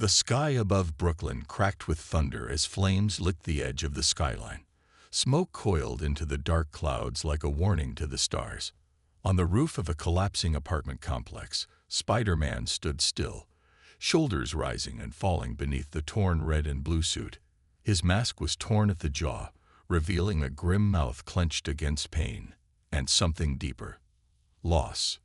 The sky above Brooklyn cracked with thunder as flames licked the edge of the skyline. Smoke coiled into the dark clouds like a warning to the stars. On the roof of a collapsing apartment complex, Spider-Man stood still, shoulders rising and falling beneath the torn red and blue suit. His mask was torn at the jaw, revealing a grim mouth clenched against pain, and something deeper. Loss.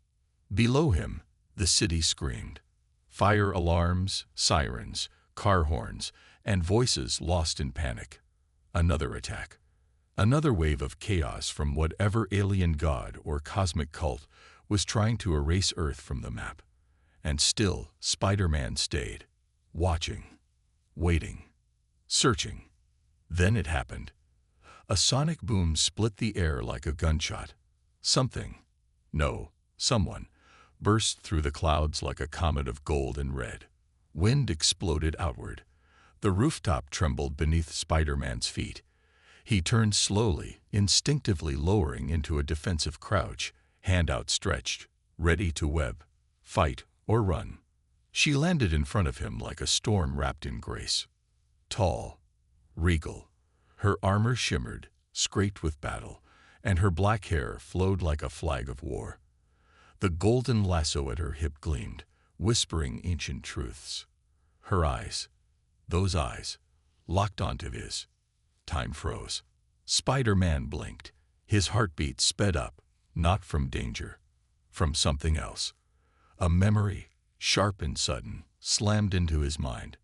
Below him, the city screamed. Fire alarms, sirens, car horns, and voices lost in panic. Another attack. Another wave of chaos from whatever alien god or cosmic cult was trying to erase Earth from the map. And still, Spider-Man stayed, watching, waiting, searching. Then it happened. A sonic boom split the air like a gunshot. Someone burst through the clouds like a comet of gold and red. Wind exploded outward. The rooftop trembled beneath Spider-Man's feet. He turned slowly, instinctively lowering into a defensive crouch, hand outstretched, ready to web, fight, or run. She landed in front of him like a storm wrapped in grace. Tall, regal, her armor shimmered, scraped with battle, and her black hair flowed like a flag of war. The golden lasso at her hip gleamed, whispering ancient truths. Her eyes, those eyes, locked onto his. Time froze. Spider-Man blinked. His heartbeat sped up, not from danger, from something else. A memory, sharp and sudden, slammed into his mind.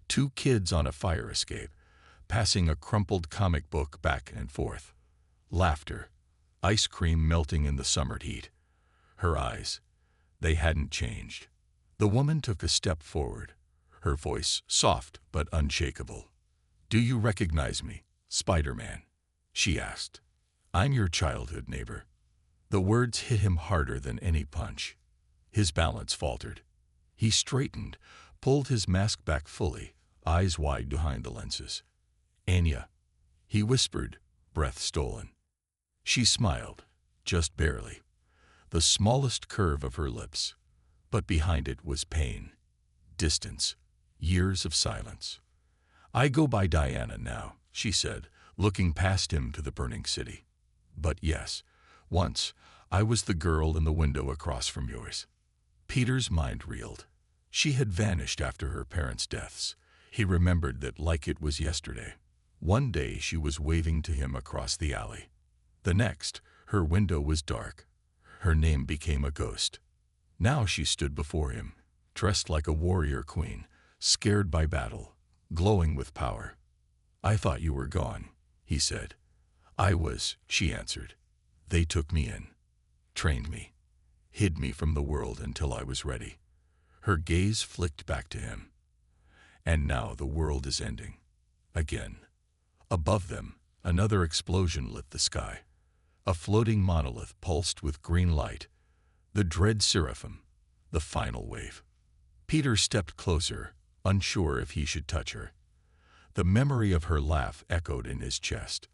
Two kids on a fire escape, passing a crumpled comic book back and forth. Laughter, ice cream melting in the summer heat. Her eyes, they hadn't changed. The woman took a step forward, her voice soft but unshakable. "Do you recognize me, Spider-Man?" she asked. "I'm your childhood neighbor." The words hit him harder than any punch. His balance faltered. He straightened, pulled his mask back fully, eyes wide behind the lenses. "Anya," he whispered, breath stolen. She smiled, just barely. The smallest curve of her lips, but behind it was pain, distance, years of silence. "I go by Diana now," she said, looking past him to the burning city. "But yes, once, I was the girl in the window across from yours." Peter's mind reeled. She had vanished after her parents' deaths. He remembered that like it was yesterday. One day she was waving to him across the alley. The next, her window was dark. Her name became a ghost. Now she stood before him, dressed like a warrior queen, scared by battle, glowing with power. "I thought you were gone," he said. "I was," she answered. "They took me in, trained me, hid me from the world until I was ready." Her gaze flicked back to him. "And now the world is ending. Again." Above them, another explosion lit the sky. A floating monolith pulsed with green light. The dread seraphim, the final wave. Peter stepped closer, unsure if he should touch her. The memory of her laugh echoed in his chest.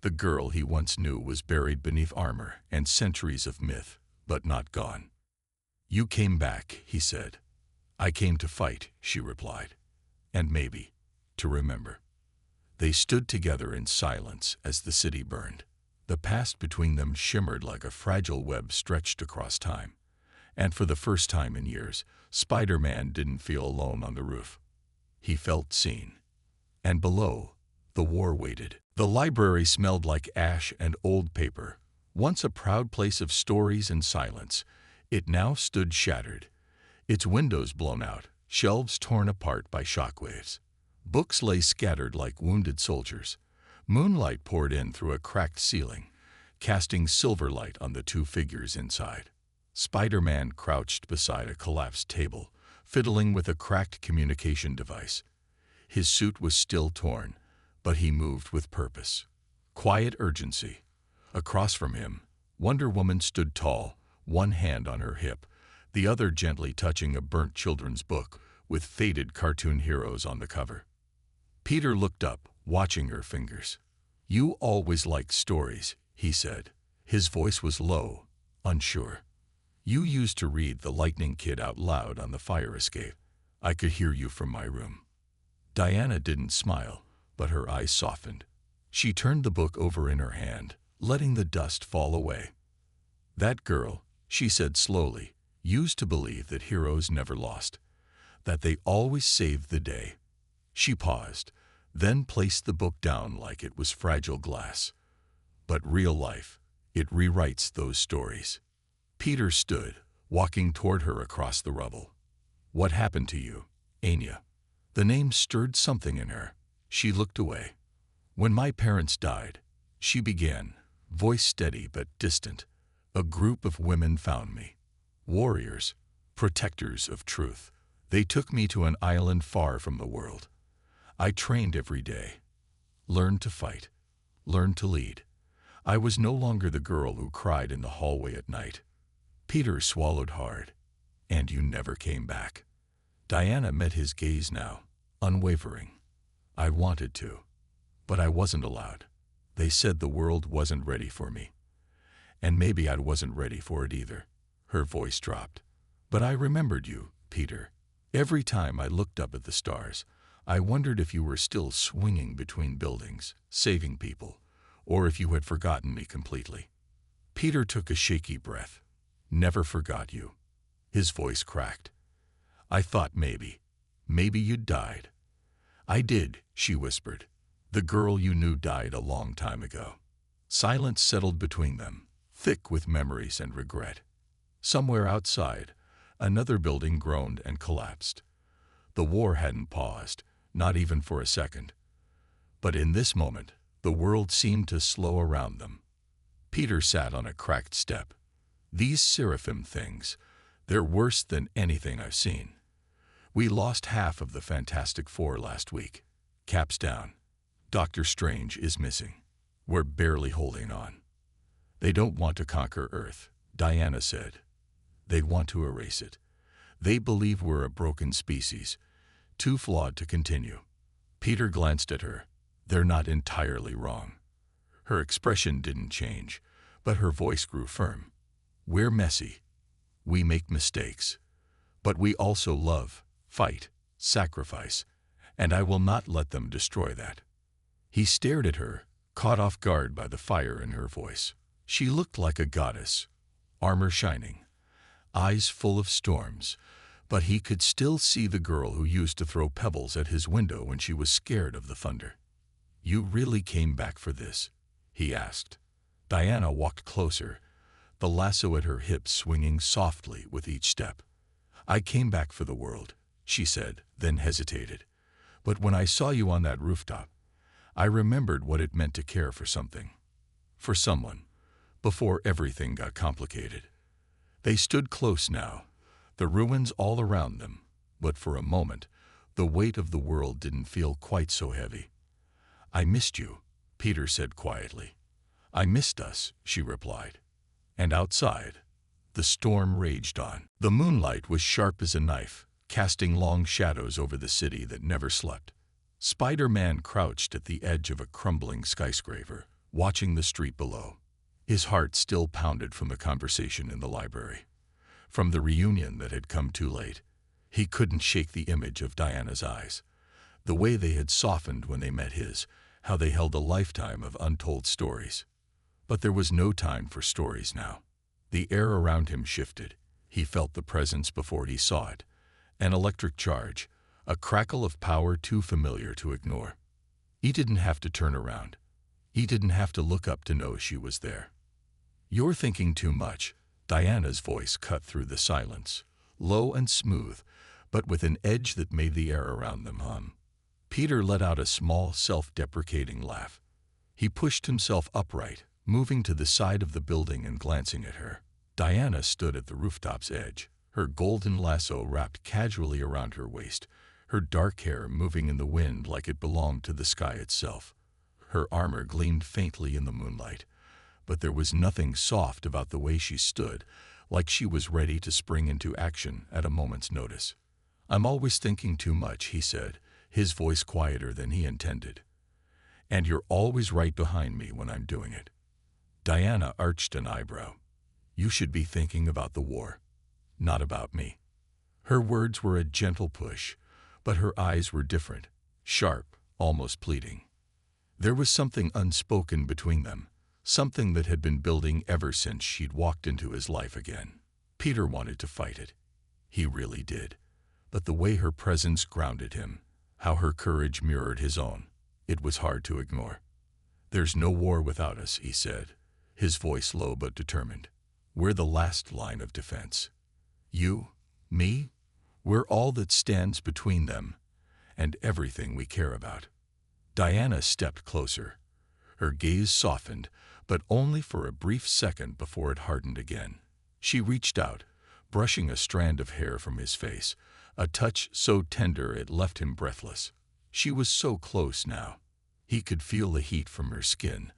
The girl he once knew was buried beneath armor and centuries of myth, but not gone. "You came back," he said. "I came to fight," she replied. "And maybe, to remember." They stood together in silence as the city burned. The past between them shimmered like a fragile web stretched across time. And for the first time in years, Spider-Man didn't feel alone on the roof. He felt seen. And below, the war waited. The library smelled like ash and old paper. Once a proud place of stories and silence, it now stood shattered. Its windows blown out, shelves torn apart by shockwaves. Books lay scattered like wounded soldiers. Moonlight poured in through a cracked ceiling, casting silver light on the two figures inside. Spider-Man crouched beside a collapsed table, fiddling with a cracked communication device. His suit was still torn, but he moved with purpose. Quiet urgency. Across from him, Wonder Woman stood tall, one hand on her hip, the other gently touching a burnt children's book with faded cartoon heroes on the cover. Peter looked up, watching her fingers. "You always liked stories," he said. His voice was low, unsure. "You used to read The Lightning Kid out loud on the fire escape. I could hear you from my room." Diana didn't smile, but her eyes softened. She turned the book over in her hand, letting the dust fall away. "That girl," she said slowly, "used to believe that heroes never lost, that they always saved the day." She paused, then placed the book down like it was fragile glass. "But real life, it rewrites those stories." Peter stood, walking toward her across the rubble. "What happened to you, Anya?" The name stirred something in her. She looked away. "When my parents died," she began, voice steady but distant, "a group of women found me. Warriors, protectors of truth. They took me to an island far from the world. I trained every day, learned to fight, learned to lead. I was no longer the girl who cried in the hallway at night." Peter swallowed hard. "And you never came back." Diana met his gaze now, unwavering. "I wanted to, but I wasn't allowed. They said the world wasn't ready for me. And maybe I wasn't ready for it either." Her voice dropped. "But I remembered you, Peter. Every time I looked up at the stars, I wondered if you were still swinging between buildings, saving people, or if you had forgotten me completely." Peter took a shaky breath. "Never forgot you." His voice cracked. "I thought maybe you'd died." "I did," she whispered. "The girl you knew died a long time ago." Silence settled between them, thick with memories and regret. Somewhere outside, another building groaned and collapsed. The war hadn't paused, not even for a second. But in this moment, the world seemed to slow around them. Peter sat on a cracked step. "These seraphim things, they're worse than anything I've seen. We lost half of the Fantastic Four last week. Cap's down. Doctor Strange is missing. We're barely holding on. They don't want to conquer Earth," Diana said. "They want to erase it. They believe we're a broken species, too flawed to continue." Peter glanced at her. "They're not entirely wrong." Her expression didn't change, but her voice grew firm. "We're messy. We make mistakes. But we also love, fight, sacrifice, and I will not let them destroy that." He stared at her, caught off guard by the fire in her voice. She looked like a goddess, armor shining, eyes full of storms, but he could still see the girl who used to throw pebbles at his window when she was scared of the thunder. "You really came back for this?" he asked. Diana walked closer, the lasso at her hips swinging softly with each step. "I came back for the world," she said, then hesitated. "But when I saw you on that rooftop, I remembered what it meant to care for something, for someone, before everything got complicated." They stood close now, the ruins all around them, but for a moment, the weight of the world didn't feel quite so heavy. "I missed you," Peter said quietly. "I missed us," she replied. And outside, the storm raged on. The moonlight was sharp as a knife, casting long shadows over the city that never slept. Spider-Man crouched at the edge of a crumbling skyscraper, watching the street below. His heart still pounded from the conversation in the library, from the reunion that had come too late. He couldn't shake the image of Diana's eyes, the way they had softened when they met his, how they held a lifetime of untold stories. But there was no time for stories now. The air around him shifted. He felt the presence before he saw it, an electric charge, a crackle of power too familiar to ignore. He didn't have to turn around. He didn't have to look up to know she was there. "You're thinking too much," Diana's voice cut through the silence, low and smooth, but with an edge that made the air around them hum. Peter let out a small, self-deprecating laugh. He pushed himself upright, moving to the side of the building and glancing at her. Diana stood at the rooftop's edge, her golden lasso wrapped casually around her waist, her dark hair moving in the wind like it belonged to the sky itself. Her armor gleamed faintly in the moonlight, but there was nothing soft about the way she stood, like she was ready to spring into action at a moment's notice. "I'm always thinking too much," he said, his voice quieter than he intended. "And you're always right behind me when I'm doing it." Diana arched an eyebrow. "You should be thinking about the war, not about me." Her words were a gentle push, but her eyes were different, sharp, almost pleading. There was something unspoken between them, something that had been building ever since she'd walked into his life again. Peter wanted to fight it. He really did. But the way her presence grounded him, how her courage mirrored his own, it was hard to ignore. "There's no war without us," he said, his voice low but determined. "We're the last line of defense. You, me, we're all that stands between them and everything we care about." Diana stepped closer. Her gaze softened, but only for a brief second before it hardened again. She reached out, brushing a strand of hair from his face, a touch so tender it left him breathless. She was so close now. He could feel the heat from her skin,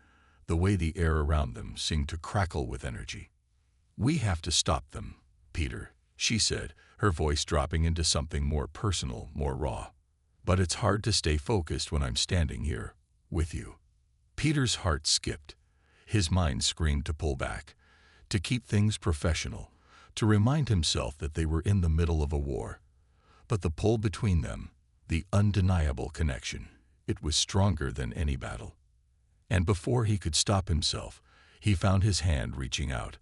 the way the air around them seemed to crackle with energy. "We have to stop them, Peter," she said, her voice dropping into something more personal, more raw. "But it's hard to stay focused when I'm standing here, with you." Peter's heart skipped. His mind screamed to pull back, to keep things professional, to remind himself that they were in the middle of a war. But the pull between them, the undeniable connection, it was stronger than any battle. And before he could stop himself, he found his hand reaching out,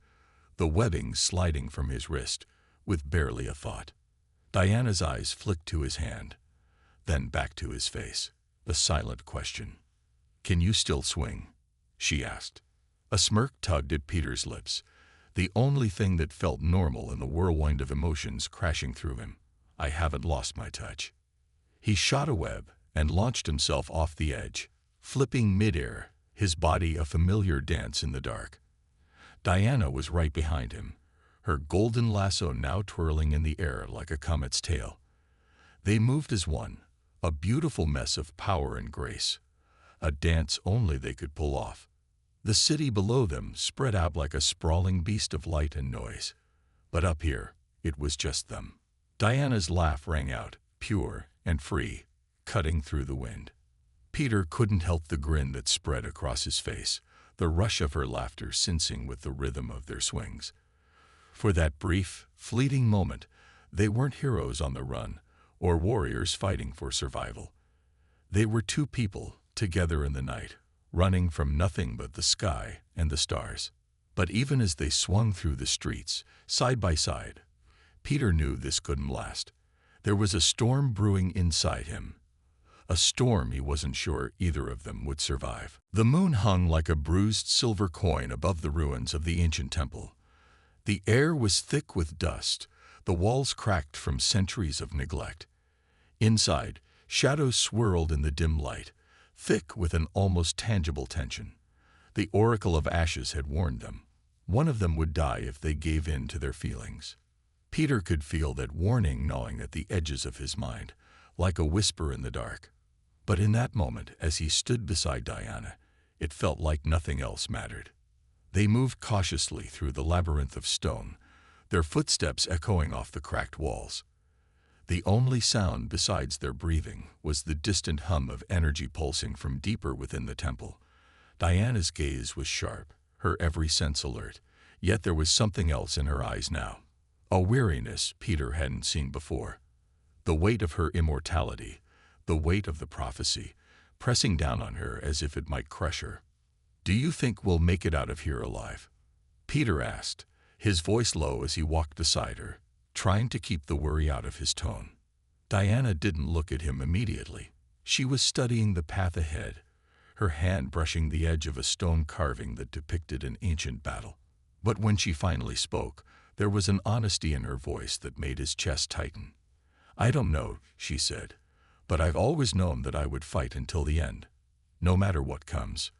the webbing sliding from his wrist, with barely a thought. Diana's eyes flicked to his hand, then back to his face, a silent question. "Can you still swing?" she asked. A smirk tugged at Peter's lips, the only thing that felt normal in the whirlwind of emotions crashing through him. "I haven't lost my touch." He shot a web and launched himself off the edge, flipping midair, his body a familiar dance in the dark. Diana was right behind him, her golden lasso now twirling in the air like a comet's tail. They moved as one, a beautiful mess of power and grace, a dance only they could pull off. The city below them spread out like a sprawling beast of light and noise. But up here, it was just them. Diana's laugh rang out, pure and free, cutting through the wind. Peter couldn't help the grin that spread across his face, the rush of her laughter syncing with the rhythm of their swings. For that brief, fleeting moment, they weren't heroes on the run, or warriors fighting for survival. They were two people, together in the night, running from nothing but the sky and the stars. But even as they swung through the streets, side by side, Peter knew this couldn't last. There was a storm brewing inside him, a storm he wasn't sure either of them would survive. The moon hung like a bruised silver coin above the ruins of the ancient temple. The air was thick with dust, the walls cracked from centuries of neglect. Inside, shadows swirled in the dim light, thick with an almost tangible tension. The Oracle of Ashes had warned them. One of them would die if they gave in to their feelings. Peter could feel that warning gnawing at the edges of his mind, like a whisper in the dark. But in that moment, as he stood beside Diana, it felt like nothing else mattered. They moved cautiously through the labyrinth of stone, their footsteps echoing off the cracked walls. The only sound besides their breathing was the distant hum of energy pulsing from deeper within the temple. Diana's gaze was sharp, her every sense alert, yet there was something else in her eyes now. A weariness Peter hadn't seen before. The weight of her immortality, the weight of the prophecy, pressing down on her as if it might crush her. "Do you think we'll make it out of here alive?" Peter asked, his voice low as he walked beside her, trying to keep the worry out of his tone. Diana didn't look at him immediately. She was studying the path ahead, her hand brushing the edge of a stone carving that depicted an ancient battle. But when she finally spoke, there was an honesty in her voice that made his chest tighten. "I don't know," she said, "but I've always known that I would fight until the end, no matter what comes."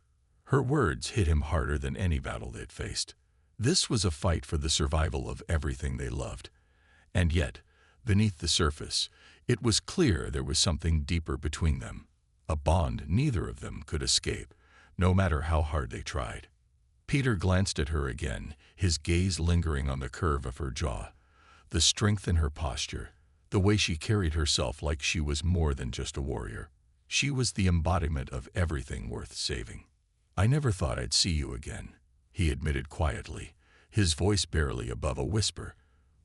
Her words hit him harder than any battle they'd faced. This was a fight for the survival of everything they loved. And yet, beneath the surface, it was clear there was something deeper between them, a bond neither of them could escape, no matter how hard they tried. Peter glanced at her again, his gaze lingering on the curve of her jaw, the strength in her posture, the way she carried herself like she was more than just a warrior. She was the embodiment of everything worth saving. "I never thought I'd see you again," he admitted quietly, his voice barely above a whisper,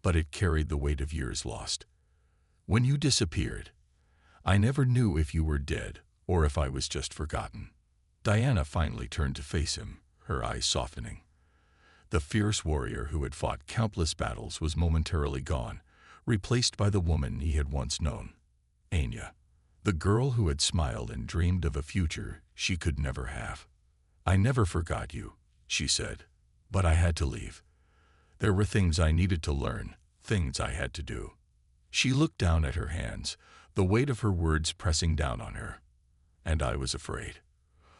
but it carried the weight of years lost. When you disappeared, I never knew if you were dead or if I was just forgotten." Diana finally turned to face him, her eyes softening. The fierce warrior who had fought countless battles was momentarily gone, replaced by the woman he had once known, Anya, the girl who had smiled and dreamed of a future she could never have. "I never forgot you," she said, "but I had to leave. There were things I needed to learn, things I had to do." She looked down at her hands, the weight of her words pressing down on her. "And I was afraid.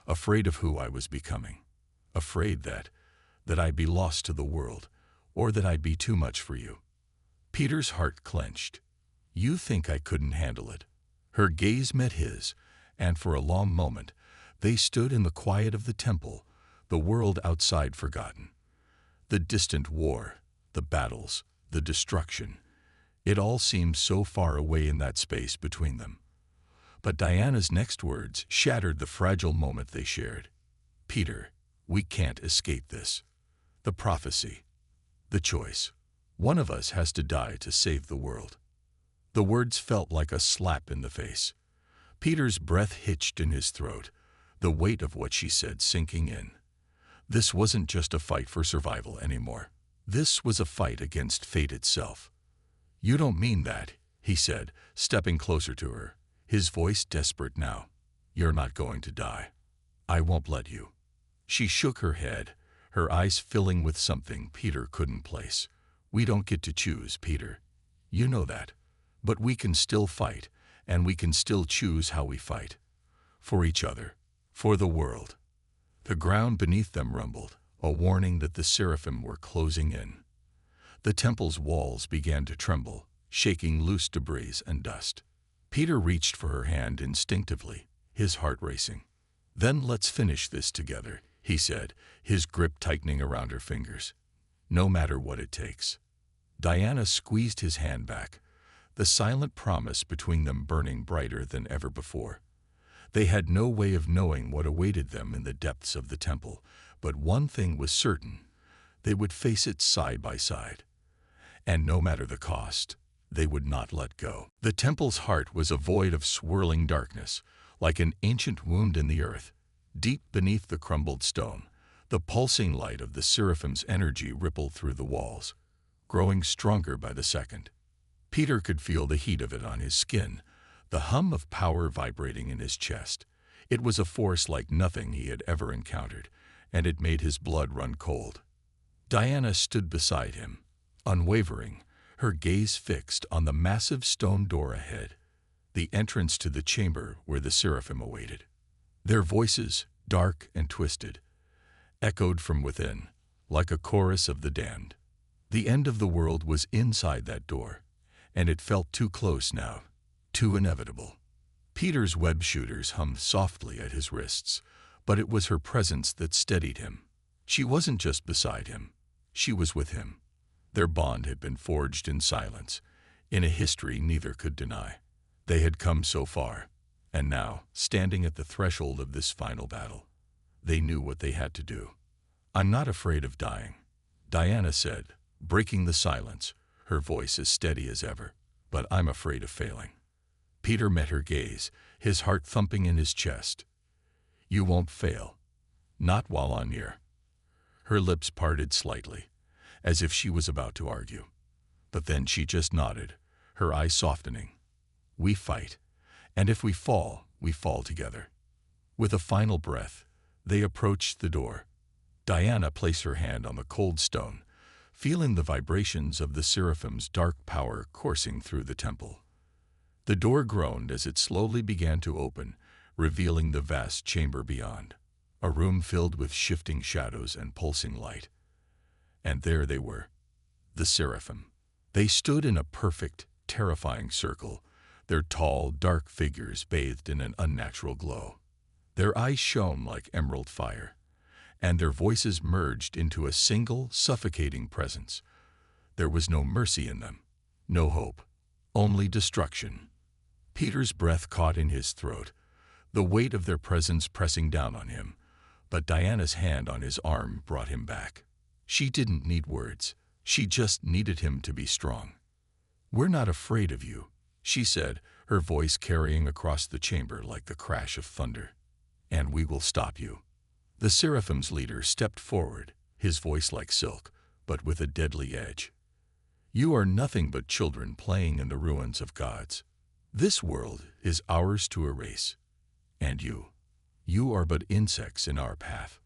Afraid of who I was becoming. Afraid that I'd be lost to the world, or that I'd be too much for you." Peter's heart clenched. "You think I couldn't handle it?" Her gaze met his, and for a long moment they stood in the quiet of the temple, the world outside forgotten. The distant war, the battles, the destruction. It all seemed so far away in that space between them. But Diana's next words shattered the fragile moment they shared. "Peter, we can't escape this. The prophecy. The choice. One of us has to die to save the world." The words felt like a slap in the face. Peter's breath hitched in his throat, the weight of what she said sinking in. This wasn't just a fight for survival anymore. This was a fight against fate itself. "You don't mean that," he said, stepping closer to her, his voice desperate now. "You're not going to die. I won't let you." She shook her head, her eyes filling with something Peter couldn't place. "We don't get to choose, Peter. You know that. But we can still fight, and we can still choose how we fight. For each other. For the world." The ground beneath them rumbled, a warning that the seraphim were closing in. The temple's walls began to tremble, shaking loose debris and dust. Peter reached for her hand instinctively, his heart racing. "Then let's finish this together," he said, his grip tightening around her fingers. "No matter what it takes." Diana squeezed his hand back, the silent promise between them burning brighter than ever before. They had no way of knowing what awaited them in the depths of the temple, but one thing was certain: they would face it side by side. And no matter the cost, they would not let go. The temple's heart was a void of swirling darkness, like an ancient wound in the earth. Deep beneath the crumbled stone, the pulsing light of the seraphim's energy rippled through the walls, growing stronger by the second. Peter could feel the heat of it on his skin, the hum of power vibrating in his chest. It was a force like nothing he had ever encountered, and it made his blood run cold. Diana stood beside him, unwavering, her gaze fixed on the massive stone door ahead, the entrance to the chamber where the seraphim awaited. Their voices, dark and twisted, echoed from within, like a chorus of the damned. The end of the world was inside that door, and it felt too close now, too inevitable. Peter's web shooters hummed softly at his wrists, but it was her presence that steadied him. She wasn't just beside him, she was with him. Their bond had been forged in silence, in a history neither could deny. They had come so far, and now, standing at the threshold of this final battle, they knew what they had to do. "I'm not afraid of dying," Diana said, breaking the silence, her voice as steady as ever, "but I'm afraid of failing." Peter met her gaze, his heart thumping in his chest. "You won't fail. Not while I'm here." Her lips parted slightly, as if she was about to argue. But then she just nodded, her eyes softening. "We fight, and if we fall together." With a final breath, they approached the door. Diana placed her hand on the cold stone, feeling the vibrations of the seraphim's dark power coursing through the temple. The door groaned as it slowly began to open, revealing the vast chamber beyond, a room filled with shifting shadows and pulsing light. And there they were, the seraphim. They stood in a perfect, terrifying circle, their tall, dark figures bathed in an unnatural glow. Their eyes shone like emerald fire, and their voices merged into a single, suffocating presence. There was no mercy in them, no hope, only destruction. Peter's breath caught in his throat, the weight of their presence pressing down on him, but Diana's hand on his arm brought him back. She didn't need words, she just needed him to be strong. "We're not afraid of you," she said, her voice carrying across the chamber like the crash of thunder. "And we will stop you." The Seraphim's leader stepped forward, his voice like silk, but with a deadly edge. "You are nothing but children playing in the ruins of gods. This world is ours to erase. And you are but insects in our path."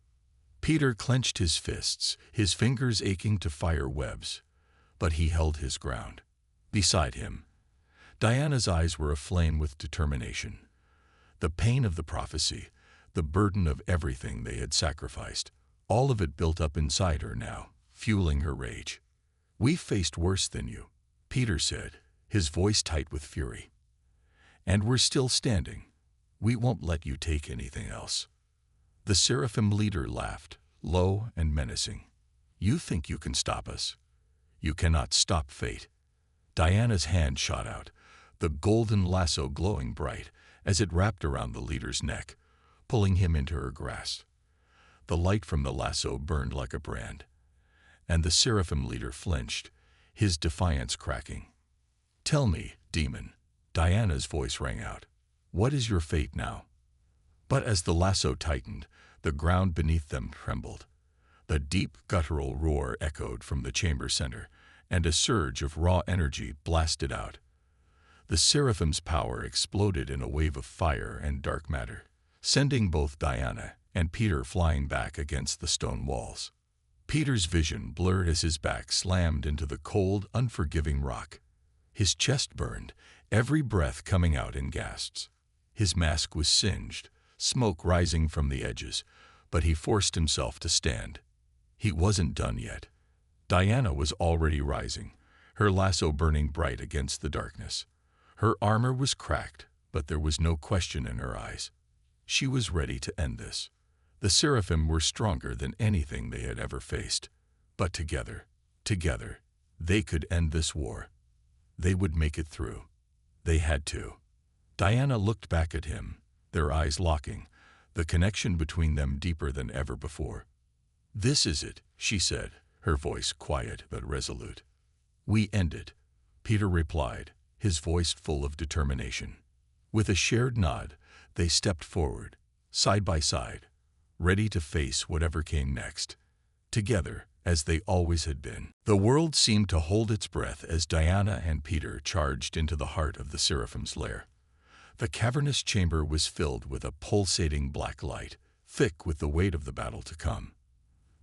Peter clenched his fists, his fingers aching to fire webs, but he held his ground. Beside him, Diana's eyes were aflame with determination. The pain of the prophecy, the burden of everything they had sacrificed, all of it built up inside her now, fueling her rage. "We've faced worse than you," Peter said, his voice tight with fury. "And we're still standing. We won't let you take anything else." The Seraphim leader laughed, low and menacing. "You think you can stop us? You cannot stop fate." Diana's hand shot out, the golden lasso glowing bright as it wrapped around the leader's neck, pulling him into her grasp. The light from the lasso burned like a brand, and the Seraphim leader flinched, his defiance cracking. "Tell me, demon," Diana's voice rang out. "What is your fate now?" But as the lasso tightened, the ground beneath them trembled. The deep guttural roar echoed from the chamber center, and a surge of raw energy blasted out. The Seraphim's power exploded in a wave of fire and dark matter, sending both Diana and Peter flying back against the stone walls. Peter's vision blurred as his back slammed into the cold, unforgiving rock. His chest burned, every breath coming out in gasps. His mask was singed, smoke rising from the edges, but he forced himself to stand. He wasn't done yet. Diana was already rising, her lasso burning bright against the darkness. Her armor was cracked, but there was no question in her eyes. She was ready to end this. The Seraphim were stronger than anything they had ever faced. But together, they could end this war. They would make it through. They had to. Diana looked back at him, their eyes locking, the connection between them deeper than ever before. "This is it," she said, her voice quiet but resolute. "We end it," Peter replied, his voice full of determination. With a shared nod, they stepped forward, side by side, ready to face whatever came next, together as they always had been. The world seemed to hold its breath as Diana and Peter charged into the heart of the Seraphim's lair. The cavernous chamber was filled with a pulsating black light, thick with the weight of the battle to come.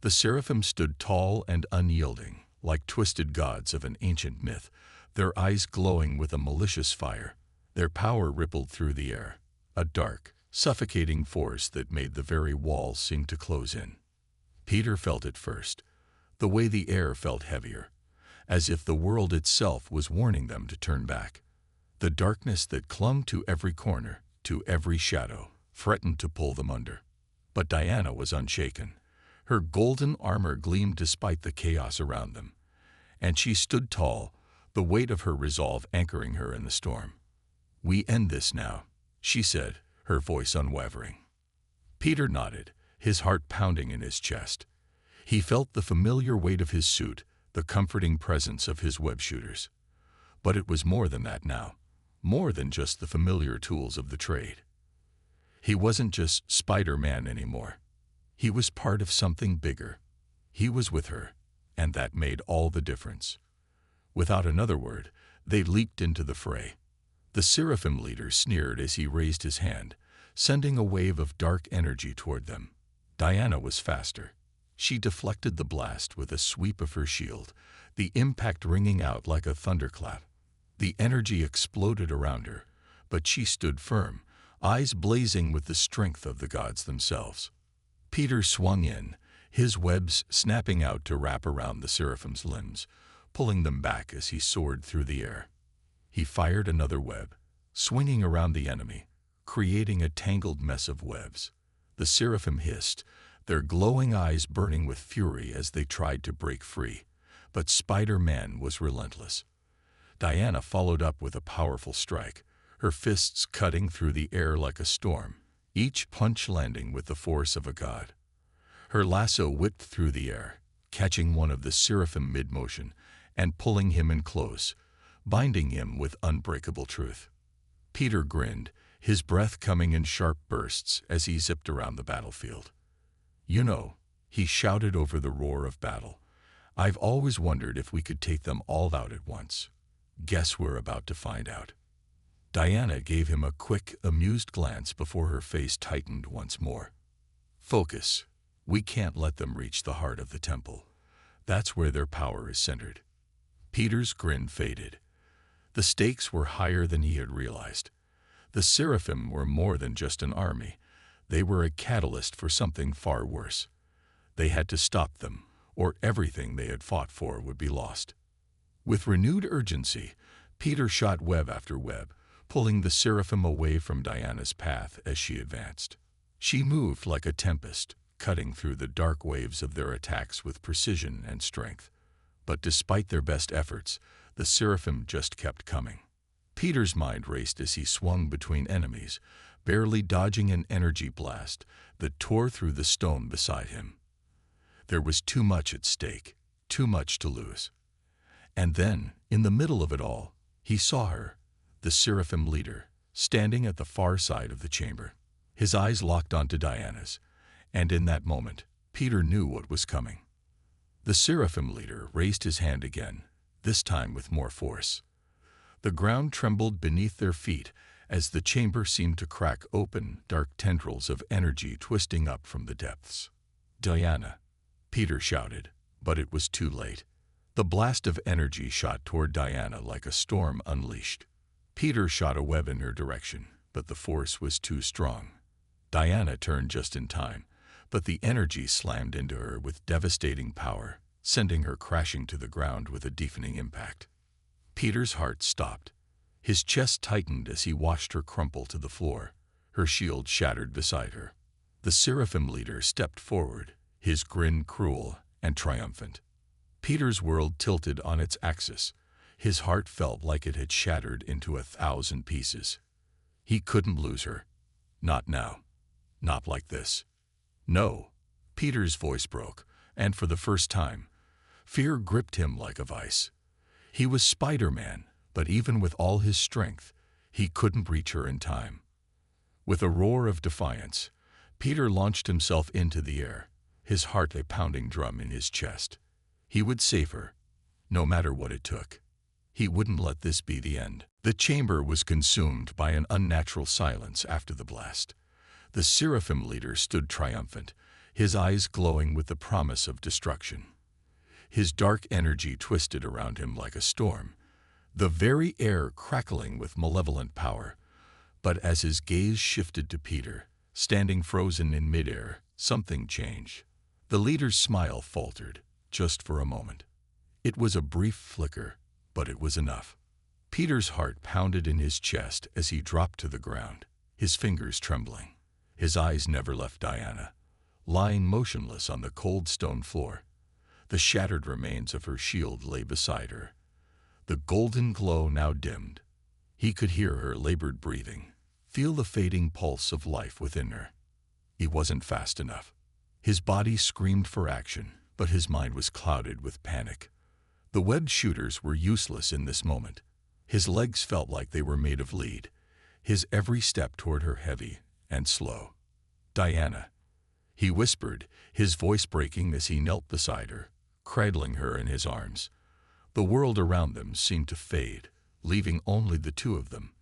The Seraphim stood tall and unyielding, like twisted gods of an ancient myth, their eyes glowing with a malicious fire. Their power rippled through the air, a dark, suffocating force that made the very walls seem to close in. Peter felt it first, the way the air felt heavier, as if the world itself was warning them to turn back. The darkness that clung to every corner, to every shadow, threatened to pull them under. But Diana was unshaken. Her golden armor gleamed despite the chaos around them, and she stood tall, the weight of her resolve anchoring her in the storm. "We end this now," she said, her voice unwavering. Peter nodded, his heart pounding in his chest. He felt the familiar weight of his suit, the comforting presence of his web shooters. But it was more than that now, more than just the familiar tools of the trade. He wasn't just Spider-Man anymore. He was part of something bigger. He was with her, and that made all the difference. Without another word, they leaped into the fray. The Seraphim leader sneered as he raised his hand, sending a wave of dark energy toward them. Diana was faster. She deflected the blast with a sweep of her shield, the impact ringing out like a thunderclap. The energy exploded around her, but she stood firm, eyes blazing with the strength of the gods themselves. Peter swung in, his webs snapping out to wrap around the Seraphim's limbs, pulling them back as he soared through the air. He fired another web, swinging around the enemy, creating a tangled mess of webs. The Seraphim hissed, their glowing eyes burning with fury as they tried to break free, but Spider-Man was relentless. Diana followed up with a powerful strike, her fists cutting through the air like a storm, each punch landing with the force of a god. Her lasso whipped through the air, catching one of the Seraphim mid-motion and pulling him in close, binding him with unbreakable truth. Peter grinned, his breath coming in sharp bursts as he zipped around the battlefield. "You know," he shouted over the roar of battle, "I've always wondered if we could take them all out at once. Guess we're about to find out." Diana gave him a quick, amused glance before her face tightened once more. "Focus. We can't let them reach the heart of the temple. That's where their power is centered." Peter's grin faded. The stakes were higher than he had realized. The Seraphim were more than just an army. They were a catalyst for something far worse. They had to stop them, or everything they had fought for would be lost. With renewed urgency, Peter shot web after web, pulling the Seraphim away from Diana's path as she advanced. She moved like a tempest, cutting through the dark waves of their attacks with precision and strength. But despite their best efforts, the Seraphim just kept coming. Peter's mind raced as he swung between enemies, barely dodging an energy blast that tore through the stone beside him. There was too much at stake, too much to lose. And then, in the middle of it all, he saw her, the Seraphim leader, standing at the far side of the chamber. His eyes locked onto Diana's, and in that moment, Peter knew what was coming. The Seraphim leader raised his hand again, this time with more force. The ground trembled beneath their feet as the chamber seemed to crack open, dark tendrils of energy twisting up from the depths. "Diana," Peter shouted, but it was too late. The blast of energy shot toward Diana like a storm unleashed. Peter shot a web in her direction, but the force was too strong. Diana turned just in time, but the energy slammed into her with devastating power, sending her crashing to the ground with a deafening impact. Peter's heart stopped. His chest tightened as he watched her crumple to the floor, her shield shattered beside her. The Seraphim leader stepped forward, his grin cruel and triumphant. Peter's world tilted on its axis. His heart felt like it had shattered into 1,000 pieces. He couldn't lose her. Not now. Not like this. "No." Peter's voice broke, and for the first time, fear gripped him like a vice. He was Spiderman, but even with all his strength, he couldn't reach her in time. With a roar of defiance, Peter launched himself into the air, his heart a pounding drum in his chest. He would save her, no matter what it took. He wouldn't let this be the end. The chamber was consumed by an unnatural silence after the blast. The Seraphim leader stood triumphant, his eyes glowing with the promise of destruction. His dark energy twisted around him like a storm, the very air crackling with malevolent power. But as his gaze shifted to Peter, standing frozen in midair, something changed. The leader's smile faltered, just for a moment. It was a brief flicker, but it was enough. Peter's heart pounded in his chest as he dropped to the ground, his fingers trembling. His eyes never left Diana, lying motionless on the cold stone floor. The shattered remains of her shield lay beside her. The golden glow now dimmed. He could hear her labored breathing, feel the fading pulse of life within her. He wasn't fast enough. His body screamed for action, but his mind was clouded with panic. The webbed shooters were useless in this moment. His legs felt like they were made of lead, his every step toward her heavy and slow. "Diana," he whispered, his voice breaking as he knelt beside her, cradling her in his arms. The world around them seemed to fade, leaving only the two of them,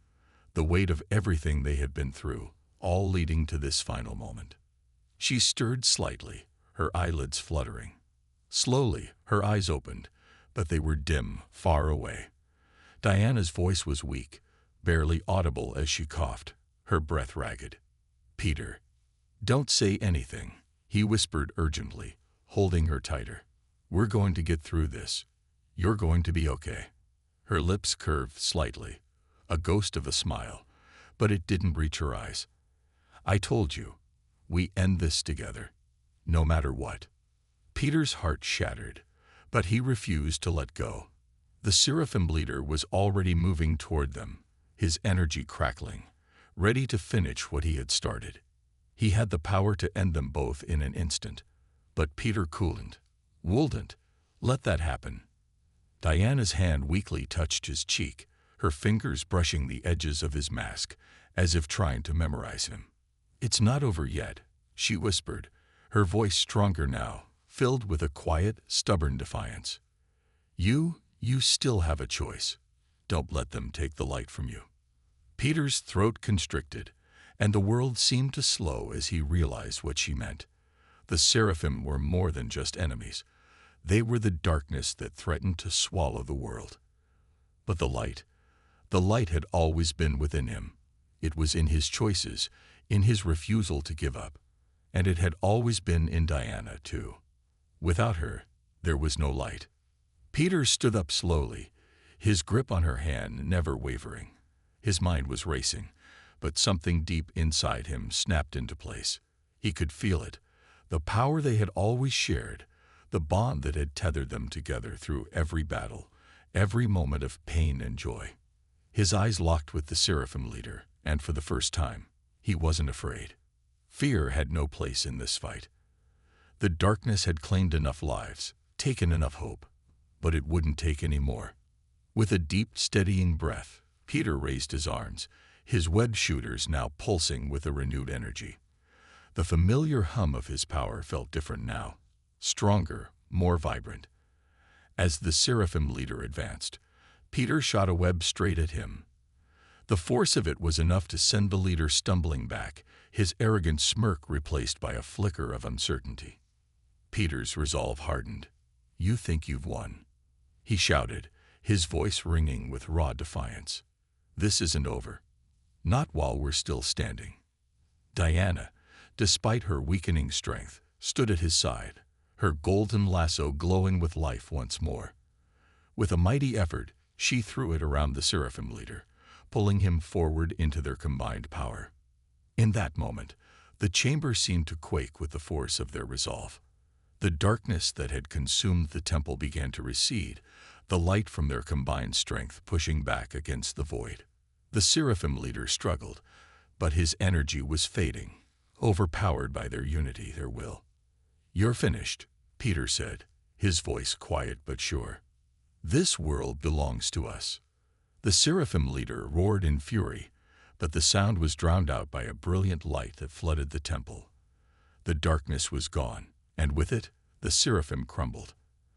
the weight of everything they had been through, all leading to this final moment. She stirred slightly, her eyelids fluttering. Slowly, her eyes opened, but they were dim, far away. Diana's voice was weak, barely audible as she coughed, her breath ragged. "Peter, don't say anything," he whispered urgently, holding her tighter. "We're going to get through this. You're going to be okay." Her lips curved slightly, a ghost of a smile, but it didn't reach her eyes. "I told you, we end this together, no matter what." Peter's heart shattered, but he refused to let go. The Seraphim leader was already moving toward them, his energy crackling, ready to finish what he had started. He had the power to end them both in an instant, but Peter wouldn't let that happen. Diana's hand weakly touched his cheek, her fingers brushing the edges of his mask, as if trying to memorize him. "It's not over yet," she whispered, her voice stronger now, filled with a quiet, stubborn defiance. You still have a choice. Don't let them take the light from you." Peter's throat constricted, and the world seemed to slow as he realized what she meant. The seraphim were more than just enemies. They were the darkness that threatened to swallow the world. But the light had always been within him. It was in his choices, in his refusal to give up. And it had always been in Diana, too. Without her, there was no light. Peter stood up slowly, his grip on her hand never wavering. His mind was racing, but something deep inside him snapped into place. He could feel it, the power they had always shared, the bond that had tethered them together through every battle, every moment of pain and joy. His eyes locked with the seraphim leader, and for the first time, he wasn't afraid. Fear had no place in this fight. The darkness had claimed enough lives, taken enough hope, but it wouldn't take any more. With a deep, steadying breath, Peter raised his arms, his web shooters now pulsing with a renewed energy. The familiar hum of his power felt different now, stronger, more vibrant. As the seraphim leader advanced, Peter shot a web straight at him. The force of it was enough to send the leader stumbling back, his arrogant smirk replaced by a flicker of uncertainty. Peter's resolve hardened. "You think you've won," he shouted, his voice ringing with raw defiance. "This isn't over. Not while we're still standing." Diana, despite her weakening strength, stood at his side, her golden lasso glowing with life once more. With a mighty effort, she threw it around the seraphim leader, pulling him forward into their combined power. In that moment, the chamber seemed to quake with the force of their resolve. The darkness that had consumed the temple began to recede, the light from their combined strength pushing back against the void. The seraphim leader struggled, but his energy was fading, overpowered by their unity, their will. "You're finished," Peter said, his voice quiet but sure. "This world belongs to us." The seraphim leader roared in fury, but the sound was drowned out by a brilliant light that flooded the temple. The darkness was gone, and with it, the seraphim crumbled.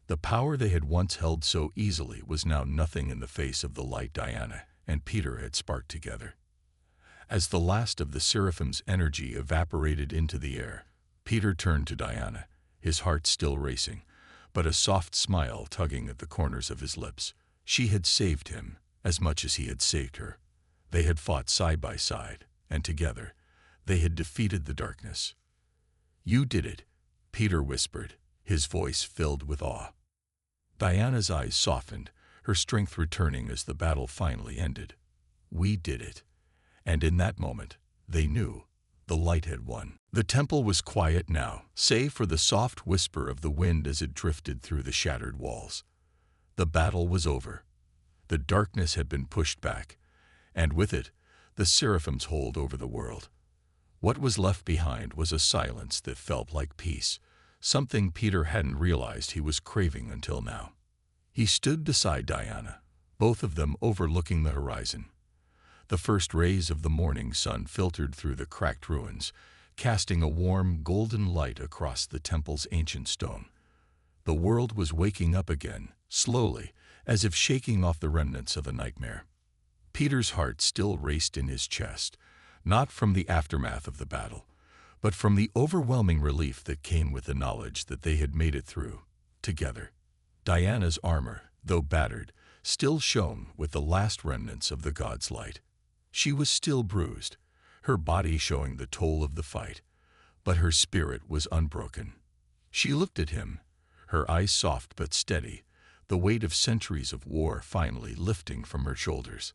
The power they had once held so easily was now nothing in the face of the light Diana and Peter had sparked together. As the last of the seraphim's energy evaporated into the air, Peter turned to Diana, his heart still racing, but a soft smile tugging at the corners of his lips. She had saved him as much as he had saved her. They had fought side by side, and together, they had defeated the darkness. "You did it," Peter whispered, his voice filled with awe. Diana's eyes softened, her strength returning as the battle finally ended. "We did it." And in that moment, they knew the light had won. The temple was quiet now, save for the soft whisper of the wind as it drifted through the shattered walls. The battle was over. The darkness had been pushed back, and with it, the seraphim's hold over the world. What was left behind was a silence that felt like peace, something Peter hadn't realized he was craving until now. He stood beside Diana, both of them overlooking the horizon. The first rays of the morning sun filtered through the cracked ruins, casting a warm, golden light across the temple's ancient stone. The world was waking up again, slowly, as if shaking off the remnants of a nightmare. Peter's heart still raced in his chest, not from the aftermath of the battle, but from the overwhelming relief that came with the knowledge that they had made it through, together. Diana's armor, though battered, still shone with the last remnants of the god's light. She was still bruised, her body showing the toll of the fight, but her spirit was unbroken. She looked at him, her eyes soft but steady, the weight of centuries of war finally lifting from her shoulders.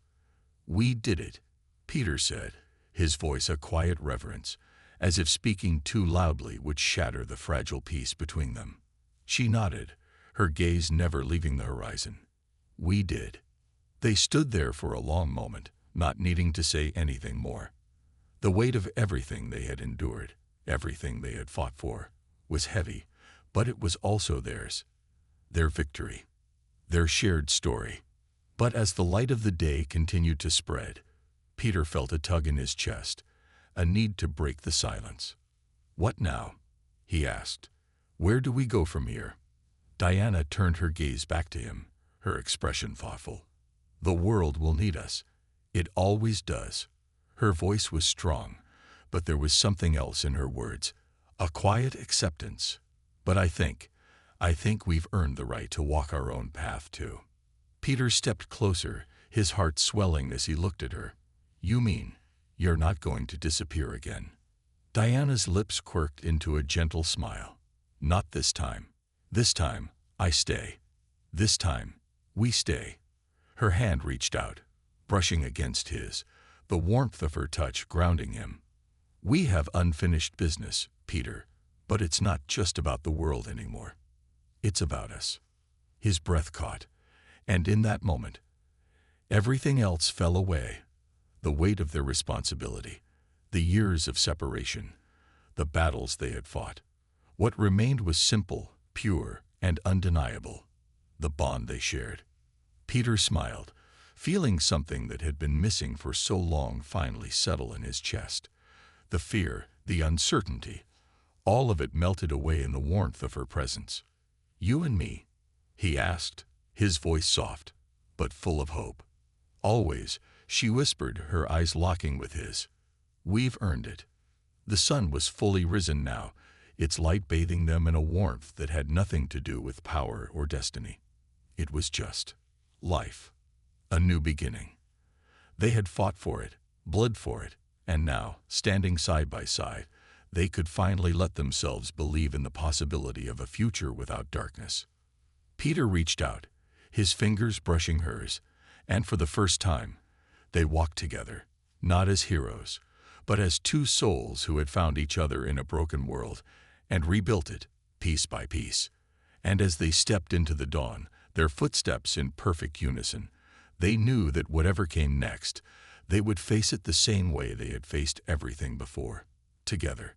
"We did it," Peter said, his voice a quiet reverence, as if speaking too loudly would shatter the fragile peace between them. She nodded, her gaze never leaving the horizon. "We did." They stood there for a long moment, not needing to say anything more. The weight of everything they had endured, everything they had fought for, was heavy, but it was also theirs. Their victory. their shared story. But as the light of the day continued to spread, Peter felt a tug in his chest, a need to break the silence. "What now?" he asked. "Where do we go from here?" Diana turned her gaze back to him, her expression thoughtful. "The world will need us. It always does." Her voice was strong, but there was something else in her words, a quiet acceptance. "But I think we've earned the right to walk our own path too." Peter stepped closer, his heart swelling as he looked at her. "You mean you're not going to disappear again?" Diana's lips quirked into a gentle smile. "Not this time. This time, I stay. This time, we stay." Her hand reached out, brushing against his, the warmth of her touch grounding him. "We have unfinished business, Peter, but it's not just about the world anymore. It's about us." His breath caught, and in that moment, everything else fell away. The weight of their responsibility, the years of separation, the battles they had fought. What remained was simple, pure, and undeniable, the bond they shared. Peter smiled, feeling something that had been missing for so long finally settle in his chest. The fear, the uncertainty, all of it melted away in the warmth of her presence. "You and me?" he asked, his voice soft, but full of hope. "Always," she whispered, her eyes locking with his. "We've earned it." The sun was fully risen now, its light bathing them in a warmth that had nothing to do with power or destiny. It was just life, a new beginning. They had fought for it, bled for it, and now, standing side by side, they could finally let themselves believe in the possibility of a future without darkness. Peter reached out, his fingers brushing hers, and for the first time, they walked together, not as heroes, but as two souls who had found each other in a broken world and rebuilt it, piece by piece. And as they stepped into the dawn, their footsteps in perfect unison, they knew that whatever came next, they would face it the same way they had faced everything before, together.